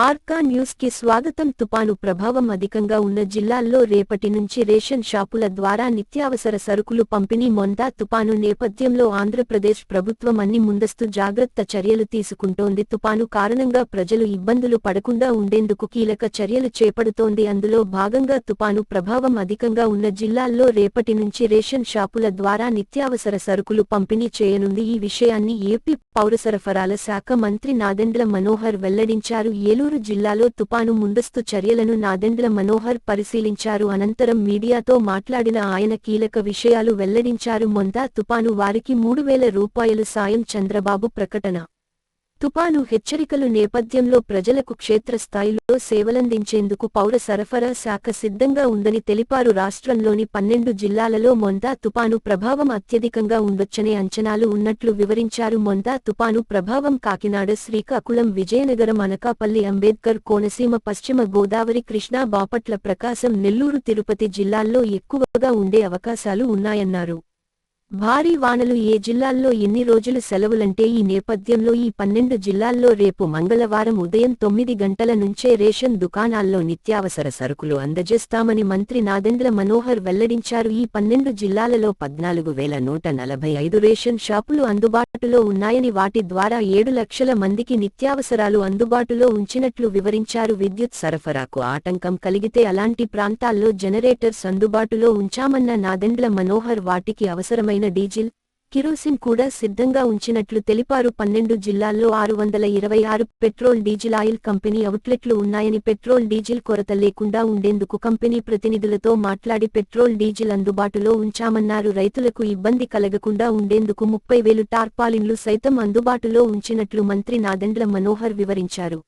Arka news కి స్వాగతం. తుపాను ప్రభావం అధికంగా ఉన్న జిల్లాల్లో రేపటి నుంచి రేషన్ షాపుల ద్వారా నిత్యావసర సరుకులు పంపిణీ. మొంతా తుపాను నేపథ్యంలో ఆంధ్రప్రదేశ్ ప్రభుత్వం అన్ని ముందస్తు జాగ్రత్త చర్యలు తీసుకుంటోంది. తుపాను కారణంగా ప్రజలు ఇబ్బందులు పడకుండా ఉండేందుకు కీలక చర్యలు చేపడుతోంది. అందులో భాగంగా తుపాను ప్రభావం అధికంగా ఉన్న జిల్లాల్లో రేపటి నుంచి రేషన్ షాపుల ద్వారా నిత్యావసర సరుకులు పంపిణీ చేయనుంది. ఈ విషయాన్ని ఏపీ పౌరసరఫరాల శాఖ మంత్రి నాదెండ్ల మనోహర్ వెల్లడించారు. ఏలూరు జిల్లాలో తుపాను ముందస్తు చర్యలను నాదెండ్ల మనోహర్ పరిశీలించారు. అనంతరం మీడియాతో మాట్లాడిన ఆయన కీలక విషయాలు వెల్లడించారు. మొంతా తుపాను వారికి 3,000 రూపాయలు సాయం. చంద్రబాబు ప్రకటన. తుపాను హెచ్చరికలు నేపథ్యంలో ప్రజలకు క్షేత్రస్థాయిలో సేవలందించేందుకు పౌర సరఫరా శాఖ సిద్ధంగా ఉందని తెలిపారు. రాష్ట్రంలోని 12 జిల్లాలలో మొంతా తుపాను ప్రభావం అత్యధికంగా ఉండొచ్చనే అంచనాలు ఉన్నట్లు వివరించారు. మొంతా తుపాను ప్రభావం కాకినాడ, శ్రీకాకుళం, విజయనగరం, అనకాపల్లి, అంబేద్కర్ కోనసీమ, పశ్చిమ గోదావరి, కృష్ణా, బాపట్ల, ప్రకాశం, నెల్లూరు, తిరుపతి జిల్లాల్లో ఎక్కువగా ఉండే అవకాశాలు ఉన్నాయన్నారు. భారీ వానలు ఏ జిల్లాల్లో ఎన్ని రోజులు సెలవులంటే ఈ నేపథ్యంలో ఈ 12 జిల్లాల్లో రేపు మంగళవారం ఉదయం 9 గంటల నుంచే రేషన్ దుకాణాల్లో నిత్యావసర సరుకులు అందజేస్తామని మంత్రి నాదెండ్ల మనోహర్ వెల్లడించారు. ఈ 12 జిల్లాలలో 14,145 రేషన్ షాపులు అందుబాటులో ఉన్నాయని, వాటి ద్వారా 7 లక్షల మందికి నిత్యావసరాలు అందుబాటులో ఉంచినట్లు వివరించారు. విద్యుత్ సరఫరాకు ఆటంకం కలిగితే అలాంటి ప్రాంతాల్లో జనరేటర్స్ అందుబాటులో ఉంచామన్న నాదెండ్ల మనోహర్ వాటికి అవసరమైన డీజిల్, కిరోసిన్ కూడా సిద్ధంగా ఉంచినట్లు తెలిపారు. 12 జిల్లాల్లో 626 పెట్రోల్, డీజిల్, ఆయిల్ కంపెనీ అవుట్లెట్లు ఉన్నాయని, పెట్రోల్, డీజిల్ కొరత లేకుండా ఉండేందుకు కంపెనీ ప్రతినిధులతో మాట్లాడి పెట్రోల్, డీజిల్ అందుబాటులో ఉంచామన్నారు. రైతులకు ఇబ్బంది కలగకుండా ఉండేందుకు 30,000 టార్పాలిన్లు సైతం అందుబాటులో ఉంచినట్లు మంత్రి నాదెండ్ల మనోహర్ వివరించారు.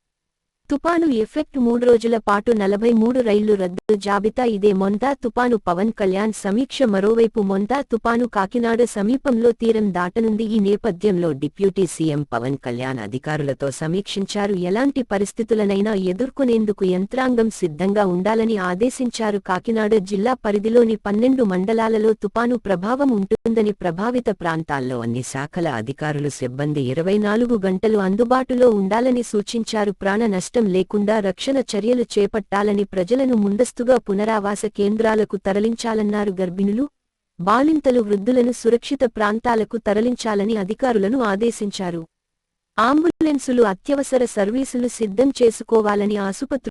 తుపాను ఎఫెక్ట్ 3 రోజుల పాటు 43 రైళ్లు రద్దు. జాబితా ఇదే మొంతా తుపాను పవన్ కళ్యాణ్ సమీక్ష. మరోవైపు మొంతా తుపాను కాకినాడ సమీపంలో తీరం దాటనుంది. ఈ నేపథ్యంలో డిప్యూటీ సీఎం పవన్ కళ్యాణ్ అధికారులతో సమీక్షించారు. ఎలాంటి పరిస్థితులనైనా ఎదుర్కొనేందుకు యంత్రాంగం సిద్ధంగా ఉండాలని ఆదేశించారు. కాకినాడ జిల్లా పరిధిలోని 12 మండలాలలో తుపాను ప్రభావం ఉంటుందని, ప్రభావిత ప్రాంతాల్లో అన్ని శాఖల అధికారులు, సిబ్బంది 24 గంటలు అందుబాటులో ఉండాలని సూచించారు. ప్రాణ నష్టం లేకుండా రక్షణ చర్యలు చేపట్టాలని, ప్రజలను ముందస్తుగా పునరావాస కేంద్రాలకు తరలించాలన్నారు. గర్భిణులు, బాలింతలు, వృద్ధులను సురక్షిత ప్రాంతాలకు తరలించాలని అధికారులను ఆదేశించారు. అంబులెన్సులు, అత్యవసర సర్వీసులు సిద్ధం చేసుకోవాలని, ఆసుపత్రులు